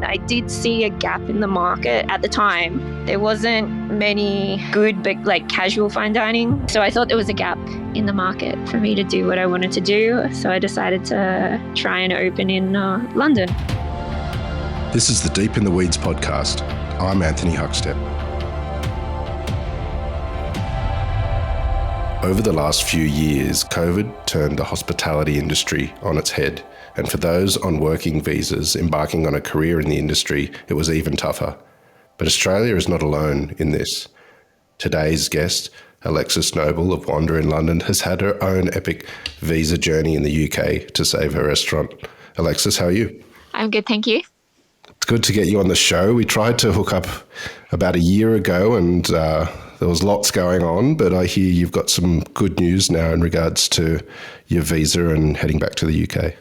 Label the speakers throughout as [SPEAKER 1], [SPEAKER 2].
[SPEAKER 1] I did see a gap in the market at the time. There wasn't many good but like casual fine dining. So I thought there was a gap in the market for me to do what I wanted to do. So I decided to try and open in London.
[SPEAKER 2] This is the Deep in the Weeds podcast. I'm Anthony Huckstep. Over the last few years, COVID turned the hospitality industry on its head. And for those on working visas embarking on a career in the industry, it was even tougher. But Australia is not alone in this. Today's guest, Alexis Noble of Wander in London, has had her own epic visa journey in the UK to save her restaurant. Alexis, how are you?
[SPEAKER 1] I'm good, thank you.
[SPEAKER 2] It's good to get you on the show. We tried to hook up about a year ago and there was lots going on, but I hear you've got some good news now in regards to your visa and heading back to the UK.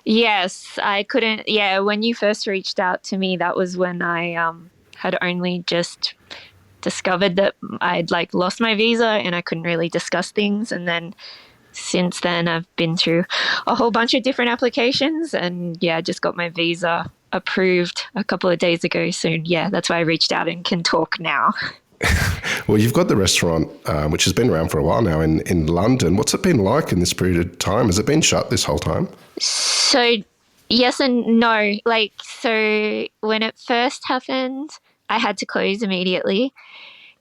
[SPEAKER 1] Yes, I couldn't. Yeah, when you first reached out to me, that was when I had only just discovered that I'd lost my visa and I couldn't really discuss things. And then since then, I've been through a whole bunch of different applications and I just got my visa approved a couple of days ago. So that's why I reached out and can talk now.
[SPEAKER 2] Well, you've got the restaurant, which has been around for a while now in London. What's it been like in this period of time? Has it been shut this whole time?
[SPEAKER 1] So, yes and no. So when it first happened, I had to close immediately.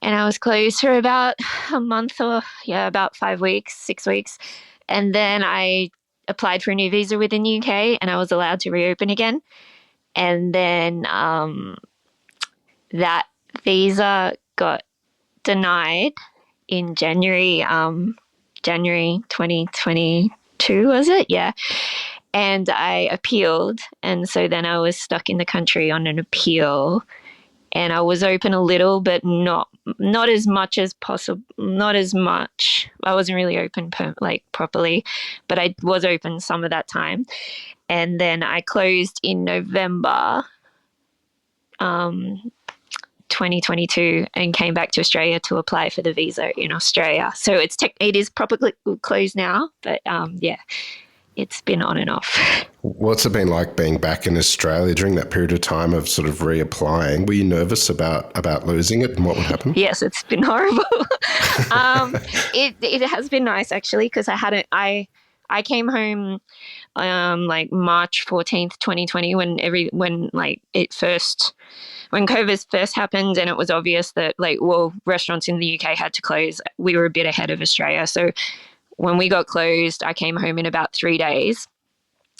[SPEAKER 1] And I was closed for about a month or, about 5 weeks, 6 weeks. And then I applied for a new visa within the UK and I was allowed to reopen again. And then that visa got denied in January 2022, was it? Yeah. And I appealed. And so then I was stuck in the country on an appeal. And I was open a little, but not as much as possible. Not as much. I wasn't really open properly, but I was open some of that time. And then I closed in November 2022 and came back to Australia to apply for the visa in Australia. So it is properly closed now, but it's been on and off.
[SPEAKER 2] What's it been like being back in Australia during that period of time of sort of reapplying? Were you nervous about losing it and what would happen?
[SPEAKER 1] Yes, it's been horrible. It has been nice actually because I came home March 14th, 2020 when COVID first happened and it was obvious that restaurants in the UK had to close. We were a bit ahead of Australia. So when we got closed, I came home in about 3 days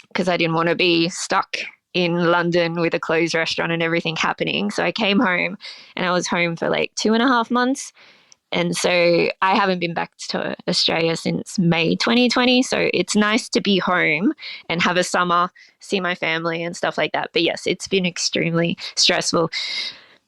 [SPEAKER 1] because I didn't want to be stuck in London with a closed restaurant and everything happening. So I came home and I was home for 2.5 months. And so I haven't been back to Australia since May 2020. So it's nice to be home and have a summer, see my family and stuff like that. But yes, it's been extremely stressful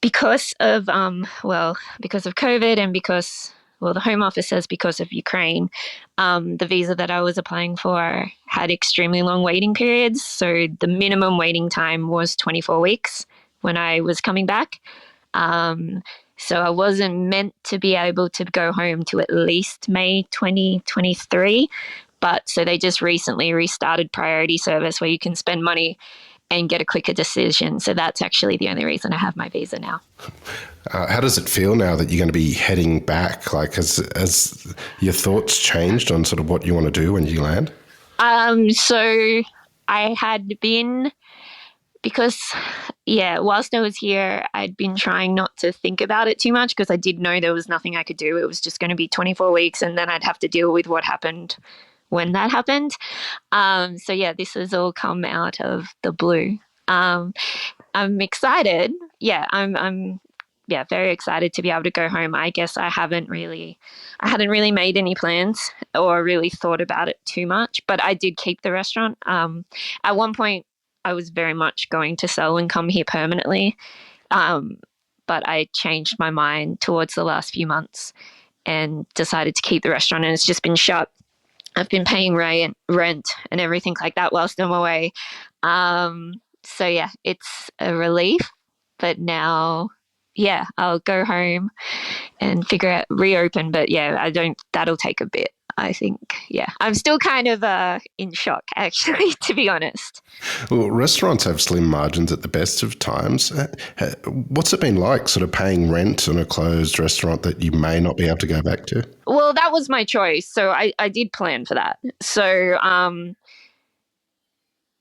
[SPEAKER 1] because of COVID and because the Home Office says because of Ukraine. The visa that I was applying for had extremely long waiting periods. So the minimum waiting time was 24 weeks when I was coming back. So I wasn't meant to be able to go home to at least May 2023. But so they just recently restarted priority service where you can spend money and get a quicker decision. So that's actually the only reason I have my visa now.
[SPEAKER 2] How does it feel now that you're going to be heading back? Has your thoughts changed on sort of what you want to do when you land?
[SPEAKER 1] So I had been, because, whilst I was here, I'd been trying not to think about it too much because I did know there was nothing I could do. It was just going to be 24 weeks and then I'd have to deal with what happened when that happened. This has all come out of the blue. I'm excited. I'm very excited to be able to go home. I guess I hadn't really made any plans or really thought about it too much, but I did keep the restaurant. At one point, I was very much going to sell and come here permanently, but I changed my mind towards the last few months and decided to keep the restaurant, and it's just been shut. I've been paying rent and everything like that whilst I'm away. It's a relief, but now, I'll go home and figure out reopen. But that'll take a bit. I think, yeah, I'm still kind of in shock, actually, to be honest.
[SPEAKER 2] Well, restaurants have slim margins at the best of times. What's it been like, sort of paying rent in a closed restaurant that you may not be able to go back to?
[SPEAKER 1] Well, that was my choice, so I did plan for that. So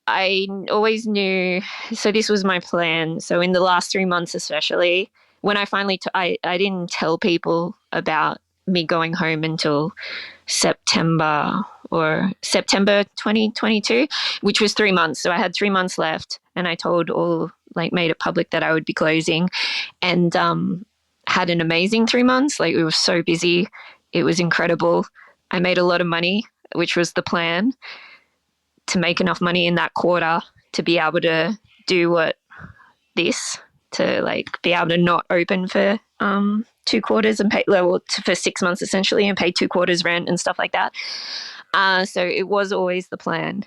[SPEAKER 1] I always knew, so this was my plan. So in the last 3 months, especially, when I finally, I didn't tell people about me going home until September 2022, which was 3 months. So I had 3 months left, and I told made it public that I would be closing, and had an amazing 3 months. Like, we were so busy. It was incredible. I made a lot of money, which was the plan, to make enough money in that quarter to be able to do to be able to not open for 2 quarters and pay for 6 months essentially, and pay 2 quarters rent and stuff like that. So it was always the plan.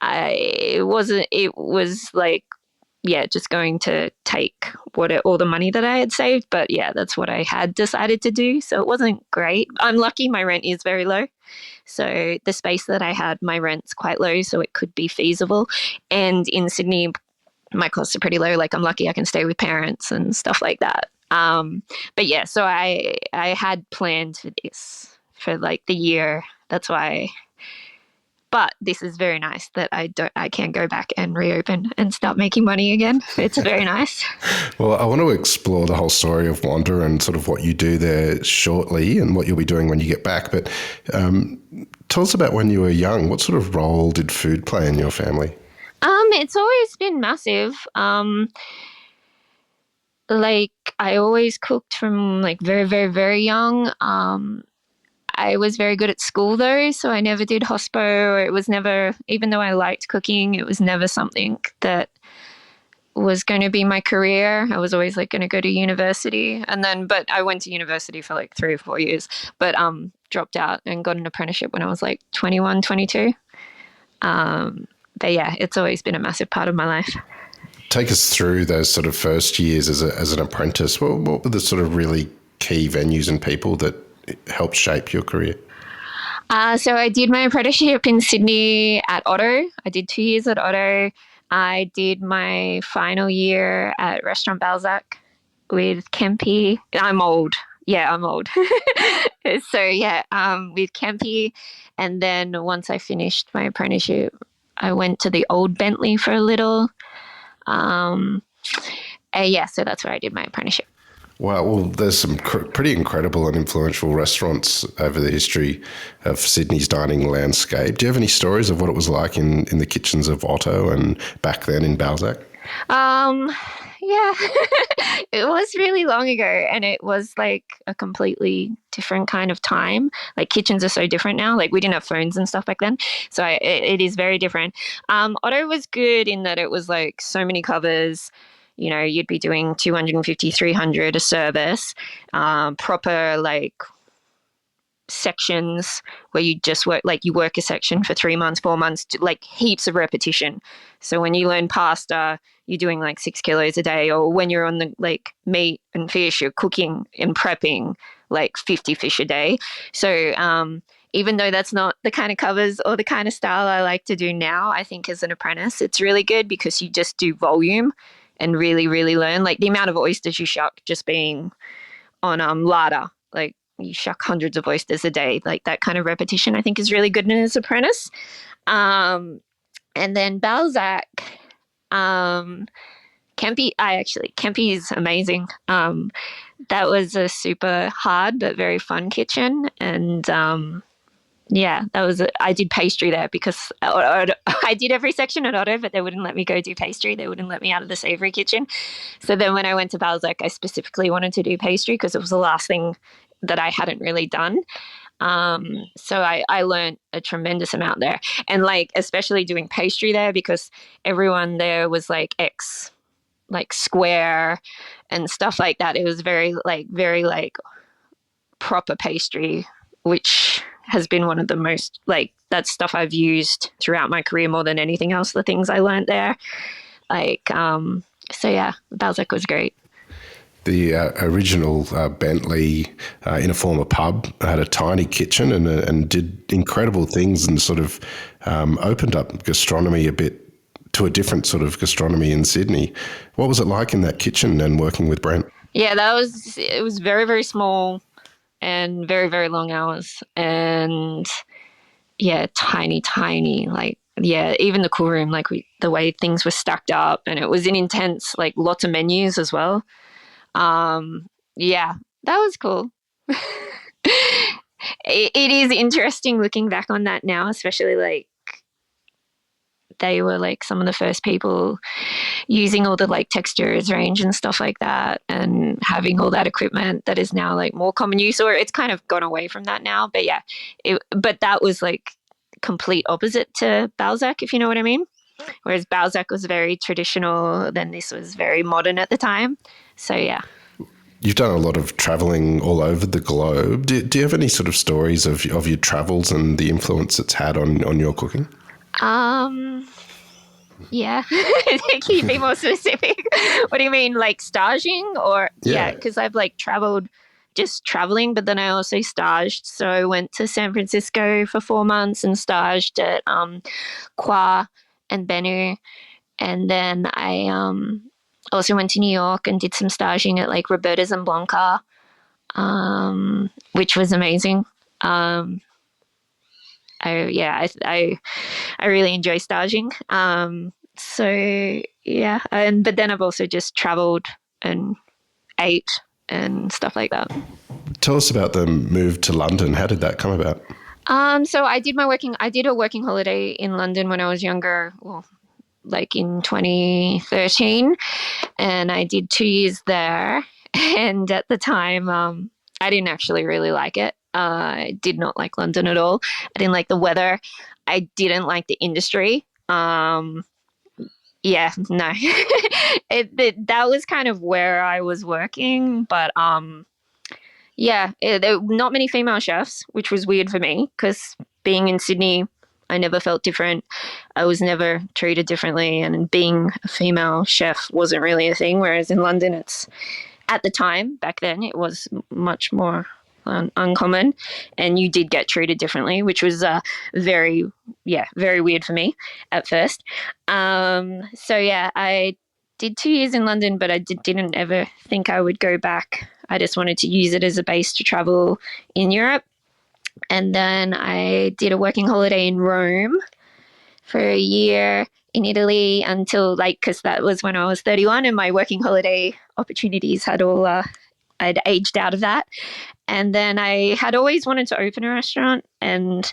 [SPEAKER 1] It was like, yeah, just going to take all the money that I had saved. But yeah, that's what I had decided to do. So it wasn't great. I'm lucky my rent is very low. So the space that I had, my rent's quite low, so it could be feasible. And in Sydney, my costs are pretty low. Like, I'm lucky I can stay with parents and stuff like that. But yeah, so I had planned for this for like the year. That's why. But this is very nice that I can go back and reopen and start making money again. It's very nice.
[SPEAKER 2] Well, I want to explore the whole story of Wanda and sort of what you do there shortly, and what you'll be doing when you get back. But tell us about when you were young. What sort of role did food play in your family?
[SPEAKER 1] It's always been massive. Like, I always cooked from like very, very, very young. I was very good at school though, so I never did hospo, or it was never, even though I liked cooking, it was never something that was going to be my career. I was always like going to go to university, but I went to university for like 3 or 4 years, but dropped out and got an apprenticeship when I was like 21, 22. But yeah, it's always been a massive part of my life.
[SPEAKER 2] Take us through those sort of first years as an apprentice. What were the sort of really key venues and people that helped shape your career?
[SPEAKER 1] So I did my apprenticeship in Sydney at Otto. I did 2 years at Otto. I did my final year at Restaurant Balzac with Kempy. I'm old. Yeah, I'm old. So yeah, with Kempy. And then once I finished my apprenticeship, I went to the old Bentley for a little. Yeah, so that's where I did my apprenticeship.
[SPEAKER 2] Wow, well, there's some pretty incredible and influential restaurants over the history of Sydney's dining landscape. Do you have any stories of what it was like in the kitchens of Otto and back then in Balzac?
[SPEAKER 1] Yeah, it was really long ago, and it was like a completely different kind of time. Like, kitchens are so different now. Like, we didn't have phones and stuff back then, so it is very different. Otto was good in that it was like so many covers. You know, you'd be doing 250, 300 a service, proper like sections where you just work, like you work a section for 3 months, 4 months, like heaps of repetition. So when you learn pasta, you're doing like 6 kilos a day, or when you're on the like meat and fish, you're cooking and prepping like 50 fish a day. So even though that's not the kind of covers or the kind of style I like to do now, I think as an apprentice, it's really good because you just do volume and really, really learn. Like, the amount of oysters you shuck just being on larder, like you shuck hundreds of oysters a day, like that kind of repetition I think is really good in an apprentice. And then Balzac, Kempy is amazing. That was a super hard but very fun kitchen, and yeah, I did pastry there because I did every section at Otto, but they wouldn't let me go do pastry. They wouldn't let me out of the savoury kitchen. So then when I went to Balzac, I specifically wanted to do pastry because it was the last thing that I hadn't really done. So I learned a tremendous amount there, and like especially doing pastry there because everyone there was like square and stuff like that. It was very proper pastry, which has been one of the most, like, that's stuff I've used throughout my career more than anything else, the things I learned there. So yeah, Balzac was great.
[SPEAKER 2] The original Bentley in a former pub had a tiny kitchen and did incredible things and sort of opened up gastronomy a bit to a different sort of gastronomy in Sydney. What was it like in that kitchen and working with Brent?
[SPEAKER 1] Yeah, it was very, very small and very, very long hours. And yeah, tiny, tiny, like, yeah, even the cool room, like the way things were stacked up, and it was an intense, like lots of menus as well. Yeah, that was cool. It is interesting looking back on that now, especially like they were like some of the first people using all the like textures range and stuff like that, and having all that equipment that is now like more common use, or it's kind of gone away from that now. But yeah, but that was like complete opposite to Balzac, if you know what I mean. Whereas Balzac was very traditional, then this was very modern at the time. So yeah.
[SPEAKER 2] You've done a lot of travelling all over the globe. Do you have any sort of stories of your travels and the influence it's had on your cooking?
[SPEAKER 1] Yeah. Can you be more specific? What do you mean, like staging or yeah? Because I've like traveled, just traveling, but then I also staged. So I went to San Francisco for 4 months and staged at Kwa and Bennu, and then I also went to New York and did some staging at like Roberta's and Blanca, which was amazing. I really enjoy staging. So yeah, but then I've also just traveled and ate and stuff like that.
[SPEAKER 2] Tell us about the move to London. How did that come about?
[SPEAKER 1] So I did a working holiday in London when I was younger. Well, like in 2013, and I did 2 years there. And at the time, I didn't actually really like it. I did not like London at all. I didn't like the weather. I didn't like the industry. Yeah, no. That was kind of where I was working, but yeah, there were not many female chefs, which was weird for me because being in Sydney, I never felt different. I was never treated differently, and being a female chef wasn't really a thing. Whereas in London, at the time, back then, it was much more uncommon, and you did get treated differently, which was very weird for me at first. So yeah, I did 2 years in London, but I didn't ever think I would go back. I just wanted to use it as a base to travel in Europe. And then I did a working holiday in Rome for a year in Italy until because that was when I was 31 and my working holiday opportunities had all, I'd aged out of that. And then I had always wanted to open a restaurant, and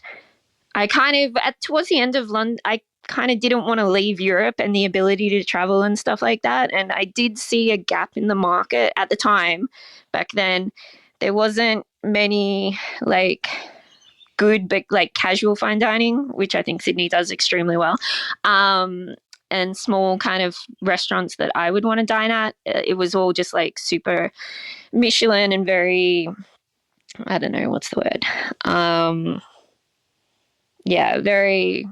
[SPEAKER 1] I kind of, towards the end of London, I kind of didn't want to leave Europe and the ability to travel and stuff like that. And I did see a gap in the market at the time. Back then, there wasn't many good but casual fine dining, which I think Sydney does extremely well, and small kind of restaurants that I would want to dine at. It was all just super Michelin and very, I don't know what's the word, very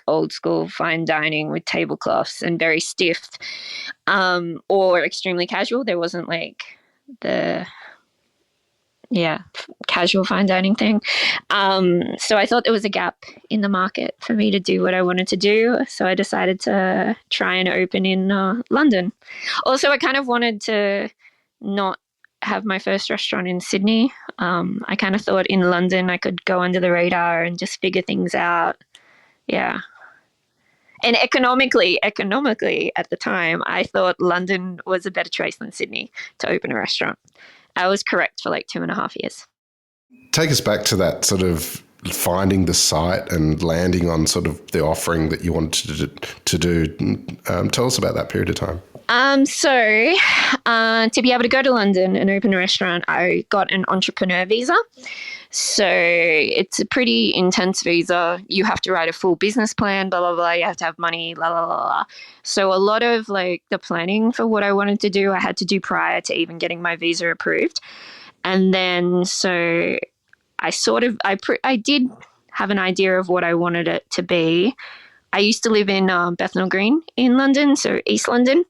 [SPEAKER 1] old school fine dining with tablecloths and very stiff, or extremely casual. There wasn't the casual fine dining thing. So I thought there was a gap in the market for me to do what I wanted to do. So I decided to try and open in London. Also, I kind of wanted to not have my first restaurant in Sydney. I kind of thought in London I could go under the radar and just figure things out. Yeah. And economically at the time, I thought London was a better choice than Sydney to open a restaurant. I was correct for 2.5 years.
[SPEAKER 2] Take us back to that sort of finding the site and landing on sort of the offering that you wanted to do. Tell us about that period of time.
[SPEAKER 1] So to be able to go to London and open a restaurant, I got an entrepreneur visa. So it's a pretty intense visa. You have to write a full business plan, blah, blah, blah. You have to have money, blah, blah, blah, blah. So a lot of the planning for what I wanted to do, I had to do prior to even getting my visa approved. And then so I did have an idea of what I wanted it to be. I used to live in Bethnal Green in London, so East London.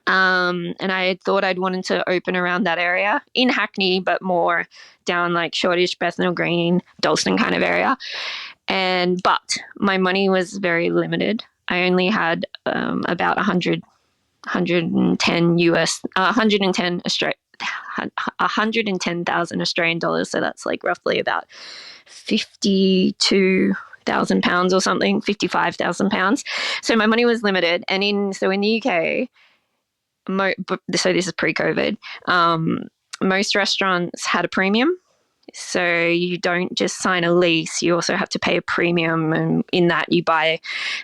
[SPEAKER 1] And I thought I'd wanted to open around that area in Hackney, but more down like Shoreditch, Bethnal Green, Dalston kind of area. But my money was very limited. I only had about 110 US, 110 Australia. 110,000 Australian dollars. So that's like roughly about 52,000 pounds or something, 55,000 pounds. So my money was limited. And in the UK, so this is pre-COVID, most restaurants had a premium. So you don't just sign a lease, you also have to pay a premium, and in that you buy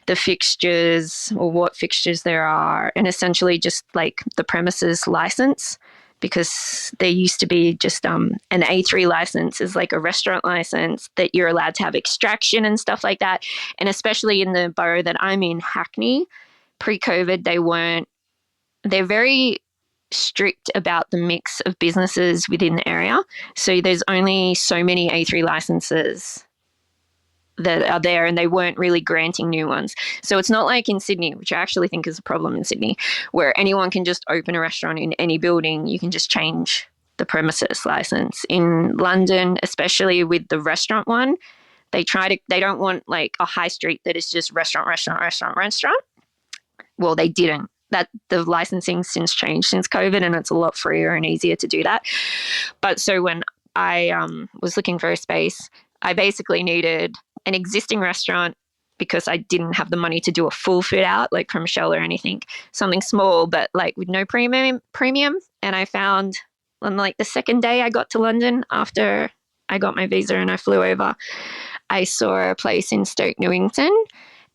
[SPEAKER 1] the fixtures or what fixtures there are, and essentially just like the premises license, because there used to be just an A3 license is like a restaurant license that you're allowed to have extraction and stuff like that. And especially in the borough that I'm in, Hackney, pre-COVID, they're very strict about the mix of businesses within the area. So there's only so many A3 licenses that are there, and they weren't really granting new ones. So it's not like in Sydney, which I actually think is a problem in Sydney, where anyone can just open a restaurant in any building. You can just change the premises license. In London, especially with the restaurant one, they don't want like a high street that is just restaurant. Well, they didn't. That the licensing since changed since COVID, and it's a lot freer and easier to do that. But so when I was looking for a space, I basically needed an existing restaurant because I didn't have the money to do a full fit out, like from Shell or anything, something small, but like with no premium. And I found on like the second day I got to London after I got my visa and I flew over, I saw a place in Stoke Newington,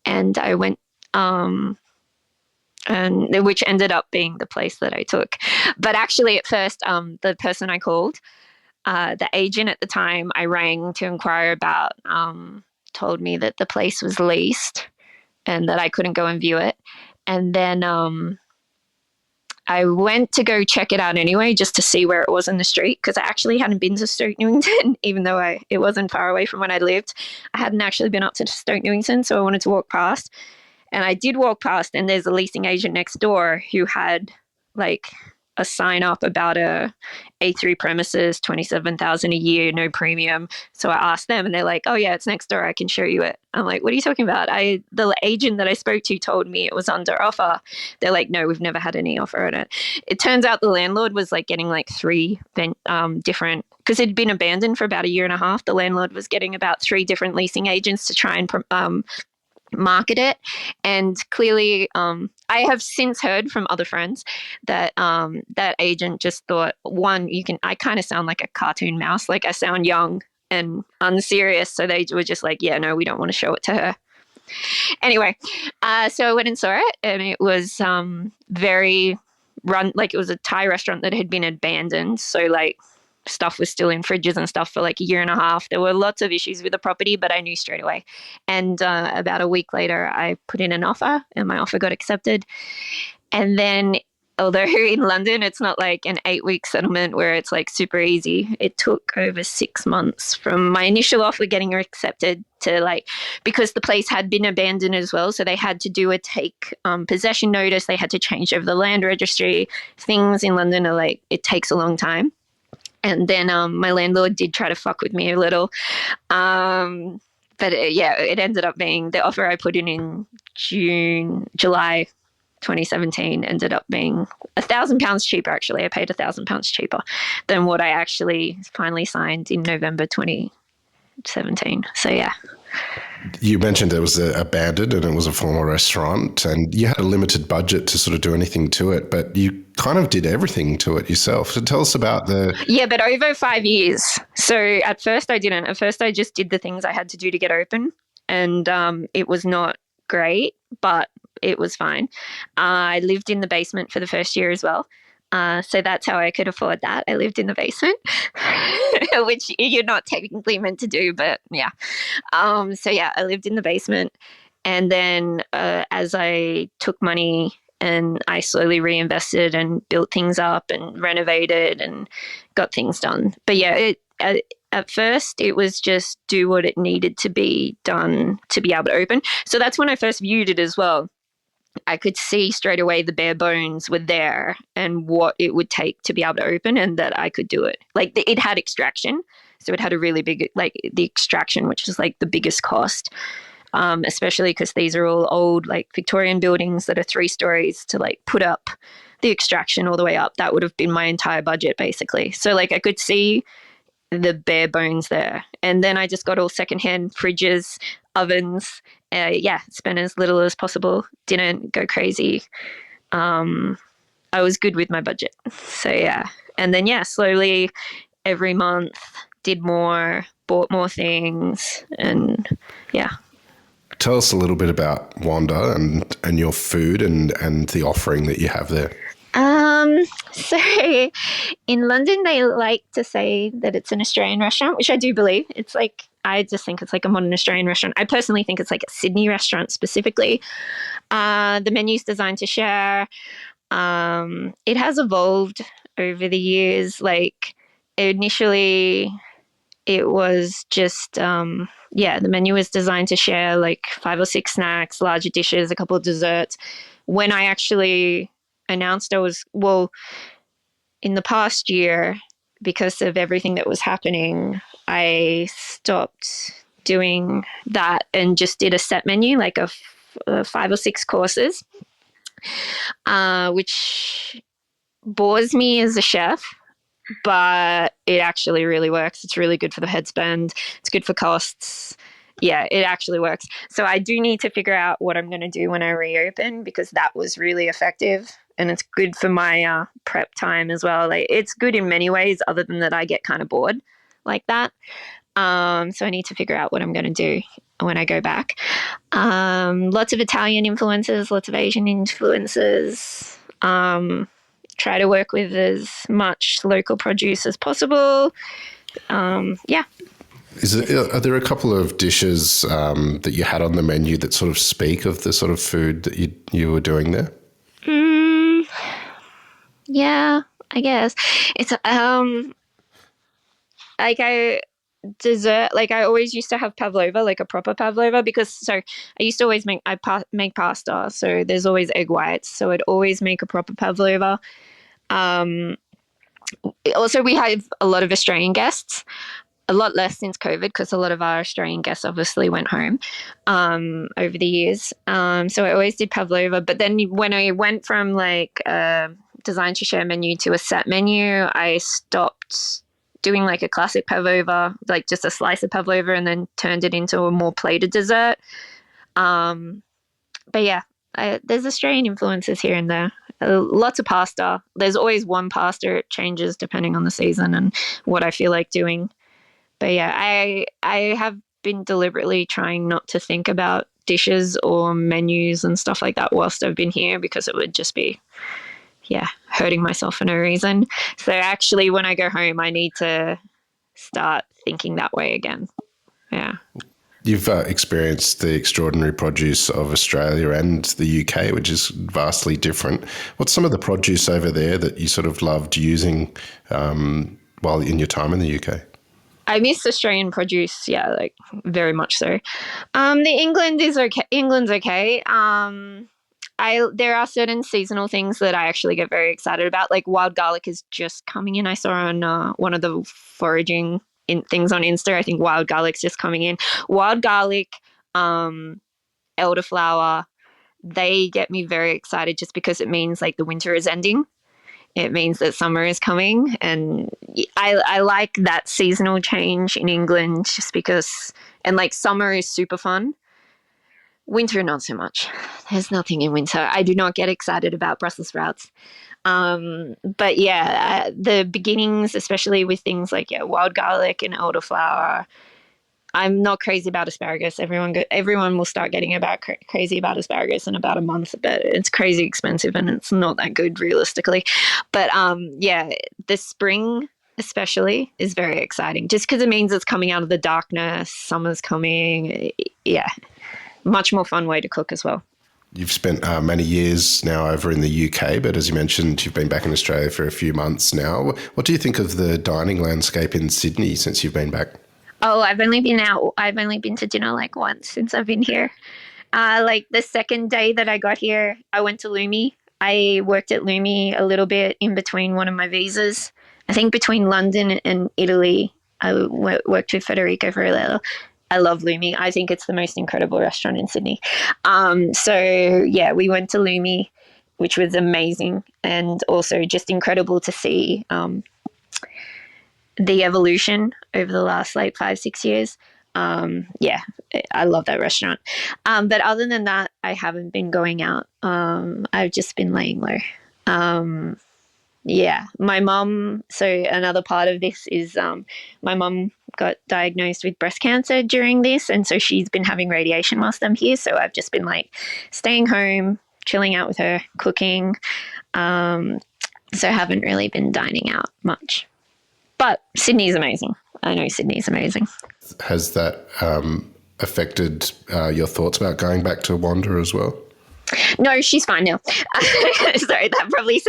[SPEAKER 1] and I went, and which ended up being the place that I took. But actually at first, the person I called, the agent at the time I rang to inquire about, told me that the place was leased and that I couldn't go and view it. And then I went to go check it out anyway, just to see where it was in the street, because I actually hadn't been to Stoke Newington, even though it wasn't far away from when I lived. I hadn't actually been up to Stoke Newington, so I wanted to walk past. And I did walk past, and there's a leasing agent next door who had like a sign up about a A3 premises, 27,000 a year, no premium. So I asked them, and they're like, "Oh yeah, it's next door. I can show you it." I'm like, "What are you talking about?" The agent that I spoke to told me it was under offer. They're like, "No, we've never had any offer on it." It turns out the landlord was like getting like three different, because it'd been abandoned for about a year and a half. The landlord was getting about three different leasing agents to try and market it. And clearly, I have since heard from other friends that that agent just thought, one, I kind of sound like a cartoon mouse, like I sound young and unserious, so they were just like, yeah, no, we don't want to show it to her. Anyway, so I went and saw it, and it was very run, like it was a Thai restaurant that had been abandoned, so like stuff was still in fridges and stuff for like a year and a half. There were lots of issues with the property, but I knew straight away. And about a week later, I put in an offer, and my offer got accepted. And then, although in London, it's not like an 8-week settlement where it's like super easy. It took over 6 months from my initial offer getting accepted to like, because the place had been abandoned as well. So they had to do a take possession notice. They had to change over the land registry. Things in London are like, it takes a long time. And then my landlord did try to fuck with me a little. But it ended up being the offer I put in July 2017 ended up being £1,000 cheaper. Actually, I paid £1,000 cheaper than what I actually finally signed in November 2017. So yeah.
[SPEAKER 2] You mentioned it was abandoned and it was a former restaurant, and you had a limited budget to sort of do anything to it, but you kind of did everything to it yourself. So tell us about
[SPEAKER 1] Yeah, but over 5 years. So at first I didn't. At first I just did the things I had to do to get open, and it was not great, but it was fine. I lived in the basement for the first year as well. So that's how I could afford that. I lived in the basement, which you're not technically meant to do, but yeah. So yeah, I lived in the basement. And then as I took money and I slowly reinvested and built things up and renovated and got things done. But yeah, at first it was just do what it needed to be done to be able to open. So that's when I first viewed it as well. I could see straight away the bare bones were there and what it would take to be able to open, and that I could do it. Like it had extraction. So it had a really big, like the extraction, which is like the biggest cost, especially because these are all old, like Victorian buildings that are 3 stories to like put up the extraction all the way up. That would have been my entire budget basically. So like I could see the bare bones there. And then I just got all secondhand fridges, ovens. Spent as little as possible. Didn't go crazy. I was good with my budget. So yeah. And then slowly every month did more, bought more things, and yeah.
[SPEAKER 2] Tell us a little bit about Wanda and your food and the offering that you have there.
[SPEAKER 1] So in London, they like to say that it's an Australian restaurant, which I do believe. It's like, I just think it's like a modern Australian restaurant. I personally think it's like a Sydney restaurant specifically. The menu's designed to share. It has evolved over the years. Like initially it was just, the menu was designed to share like 5 or 6 snacks, larger dishes, a couple of desserts. When I actually announced in the past year, because of everything that was happening, I stopped doing that and just did a set menu, like a 5 or 6 courses, which bores me as a chef, but it actually really works. It's really good for the head spend. It's good for costs. Yeah, it actually works. So I do need to figure out what I'm going to do when I reopen, because that was really effective. And it's good for my prep time as well. Like it's good in many ways, other than that I get kind of bored like that. So I need to figure out what I'm going to do when I go back. Lots of Italian influences, lots of Asian influences. Try to work with as much local produce as possible. Are
[SPEAKER 2] there a couple of dishes that you had on the menu that sort of speak of the sort of food that you were doing there?
[SPEAKER 1] Yeah, I guess it's dessert. Like I always used to have pavlova, like a proper pavlova, because I used to always make pasta. So there's always egg whites. So I'd always make a proper pavlova. Also, we have a lot of Australian guests. A lot less since COVID, because a lot of our Australian guests obviously went home over the years. So I always did pavlova. But then when I went from like a design to share menu to a set menu, I stopped doing like a classic pavlova, like just a slice of pavlova, and then turned it into a more plated dessert. But yeah, there's Australian influences here and there. Lots of pasta. There's always one pasta. It changes depending on the season and what I feel like doing. But yeah, I have been deliberately trying not to think about dishes or menus and stuff like that whilst I've been here, because it would just be, hurting myself for no reason. So actually, when I go home, I need to start thinking that way again. Yeah.
[SPEAKER 2] You've experienced the extraordinary produce of Australia and the UK, which is vastly different. What's some of the produce over there that you sort of loved using while in your time in the UK?
[SPEAKER 1] I miss Australian produce, like very much so. The England is okay. England's okay. There are certain seasonal things that I actually get very excited about. Like wild garlic is just coming in. I saw on one of the foraging things on Insta. I think wild garlic's just coming in. Wild garlic, elderflower, they get me very excited just because it means like the winter is ending. It means that summer is coming, and I like that seasonal change in England just because, and like summer is super fun. Winter, not so much. There's nothing in winter. I do not get excited about Brussels sprouts. But yeah, the beginnings, especially with things like wild garlic and elderflower. I'm not crazy about asparagus. Everyone will start getting crazy about asparagus in about a month, but it's crazy expensive and it's not that good realistically. But the spring especially is very exciting just because it means it's coming out of the darkness. Summer's coming. Yeah, much more fun way to cook as well.
[SPEAKER 2] You've spent many years now over in the UK, but as you mentioned, you've been back in Australia for a few months now. What do you think of the dining landscape in Sydney since you've been back?
[SPEAKER 1] Oh, I've only been to dinner like once since I've been here. Like the second day that I got here, I went to Lumi. I worked at Lumi a little bit in between one of my visas. I think between London and Italy, I worked with Federico for a little. I love Lumi. I think it's the most incredible restaurant in Sydney. So yeah, we went to Lumi, which was amazing, and also just incredible to see the evolution over the last like 5-6 years. Yeah, I love that restaurant. But other than that, I haven't been going out. I've just been laying low. Yeah, my mum. So another part of this is my mum got diagnosed with breast cancer during this, and so she's been having radiation whilst I'm here. So I've just been like staying home, chilling out with her, cooking. So I haven't really been dining out much. But Sydney's amazing. I know Sydney's amazing.
[SPEAKER 2] Has that affected your thoughts about going back to Wanda as well?
[SPEAKER 1] No, she's fine now. Sorry, that probably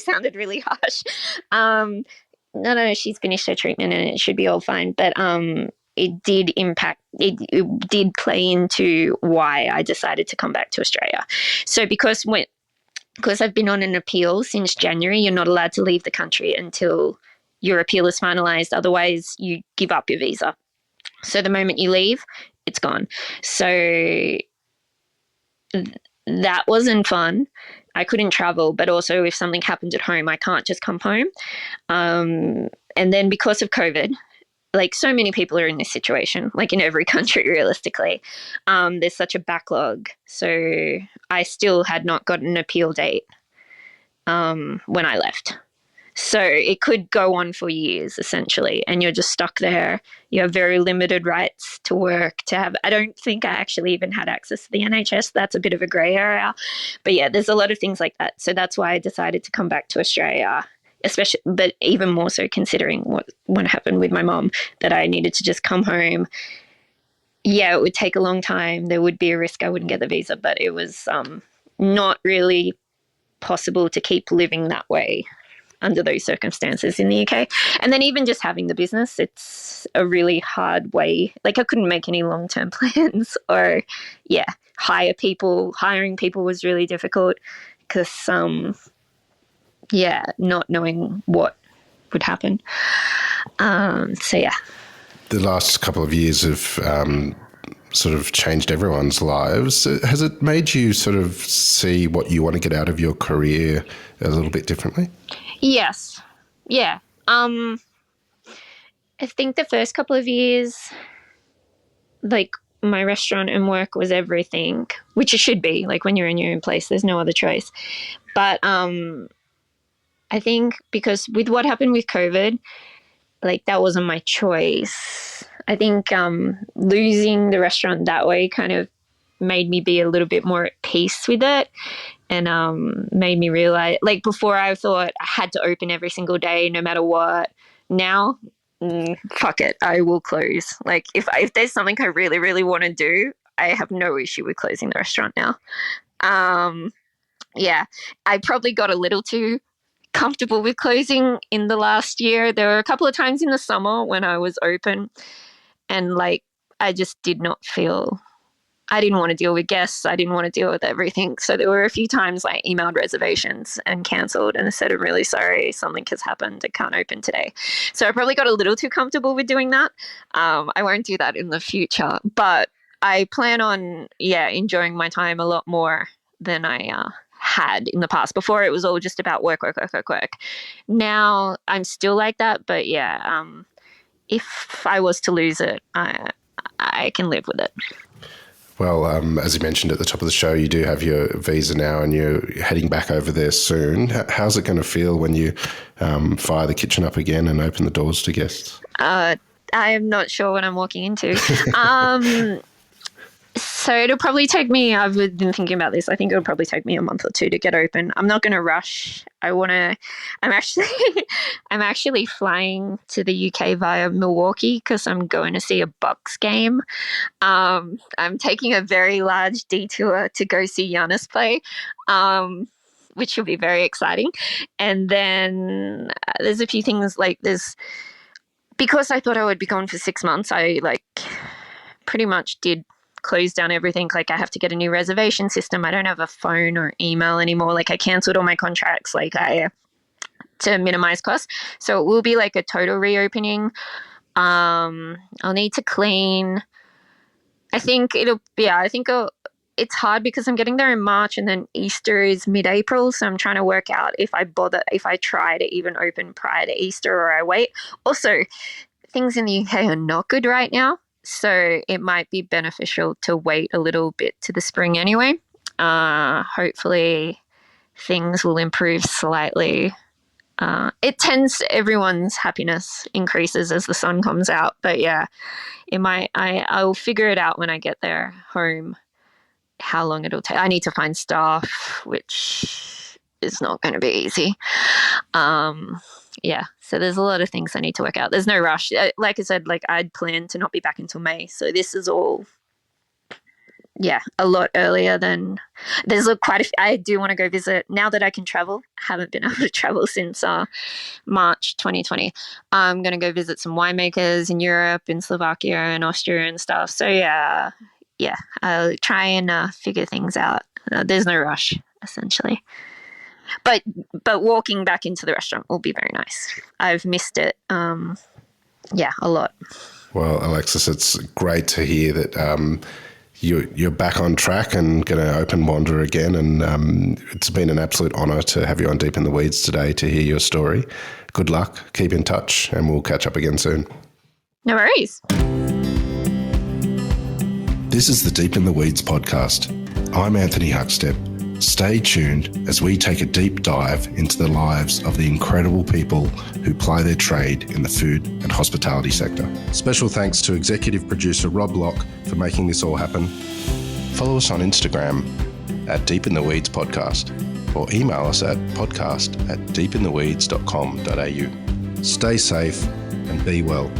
[SPEAKER 1] sounded really harsh. No, she's finished her treatment and it should be all fine. But it did impact. It did play into why I decided to come back to Australia. So because I've been on an appeal since January, you're not allowed to leave the country until your appeal is finalised. Otherwise, you give up your visa. So the moment you leave, it's gone. So that wasn't fun. I couldn't travel, but also if something happened at home, I can't just come home. And then because of COVID, like so many people are in this situation, like in every country, realistically, there's such a backlog. So I still had not got an appeal date when I left. So it could go on for years, essentially, and you're just stuck there. You have very limited rights to work, I don't think I actually even had access to the NHS. That's a bit of a grey area. But yeah, there's a lot of things like that. So that's why I decided to come back to Australia, especially, but even more so considering what happened with my mom, that I needed to just come home. Yeah, it would take a long time. There would be a risk I wouldn't get the visa, but it was not really possible to keep living that way under those circumstances in the UK. And then even just having the business, it's a really hard way. Like I couldn't make any long-term plans or hiring people was really difficult because not knowing what would happen. So yeah.
[SPEAKER 2] The last couple of years have sort of changed everyone's lives. Has it made you sort of see what you want to get out of your career a little bit differently?
[SPEAKER 1] Yes. Yeah. I think the first couple of years, like my restaurant and work was everything, which it should be. Like when you're in your own place, there's no other choice. But I think because with what happened with COVID, like that wasn't my choice. I think losing the restaurant that way kind of made me be a little bit more at peace with it. And made me realize, like before I thought I had to open every single day no matter what. Now, fuck it, I will close. Like if there's something I really, really want to do, I have no issue with closing the restaurant now. Yeah, I probably got a little too comfortable with closing in the last year. There were a couple of times in the summer when I was open and like I just did not feel... I didn't want to deal with guests. I didn't want to deal with everything. So there were a few times I emailed reservations and cancelled and said, I'm really sorry, something has happened. I can't open today. So I probably got a little too comfortable with doing that. I won't do that in the future. But I plan on, enjoying my time a lot more than I had in the past. Before it was all just about work. Now I'm still like that. But if I was to lose it, I can live with it.
[SPEAKER 2] Well, as you mentioned at the top of the show, you do have your visa now and you're heading back over there soon. How's it going to feel when you fire the kitchen up again and open the doors to guests?
[SPEAKER 1] I am not sure what I'm walking into. So it'll probably take me, I've been thinking about this, I think it'll probably take me a month or two to get open. I'm not going to rush. I'm actually flying to the UK via Milwaukee because I'm going to see a Bucks game. I'm taking a very large detour to go see Giannis play, which will be very exciting. And then there's a few things because I thought I would be gone for 6 months, I pretty much did closed down everything. Like I have to get a new reservation system. I don't have a phone or email anymore. Like I cancelled all my contracts. To minimize costs. So it will be like a total reopening. I'll need to clean. It's hard because I'm getting there in March and then Easter is mid-April. So I'm trying to work out if I try to even open prior to Easter or I wait. Also, things in the UK are not good right now. So it might be beneficial to wait a little bit to the spring anyway. Hopefully things will improve slightly. Everyone's happiness increases as the sun comes out. But yeah, I'll figure it out when I get there home, how long it'll take. I need to find staff, which is not going to be easy. Yeah, so there's a lot of things I need to work out. There's no rush. Like I said, I'd planned to not be back until May. So this is all, a lot earlier than there's I do want to go visit now that I can travel. I haven't been able to travel since March 2020. I'm going to go visit some winemakers in Europe, in Slovakia and Austria and stuff. So yeah, I'll try and figure things out. There's no rush, essentially. But walking back into the restaurant will be very nice. I've missed it, a lot.
[SPEAKER 2] Well, Alexis, it's great to hear that you're back on track and going to open Wander again. And it's been an absolute honour to have you on Deep in the Weeds today to hear your story. Good luck, keep in touch, and we'll catch up again soon.
[SPEAKER 1] No worries.
[SPEAKER 2] This is the Deep in the Weeds podcast. I'm Anthony Huckstep. Stay tuned as we take a deep dive into the lives of the incredible people who ply their trade in the food and hospitality sector. Special thanks to executive producer Rob Locke for making this all happen. Follow us on Instagram at Deep in the Weeds Podcast or email us at podcast@deepintheweeds.com.au. Stay safe and be well.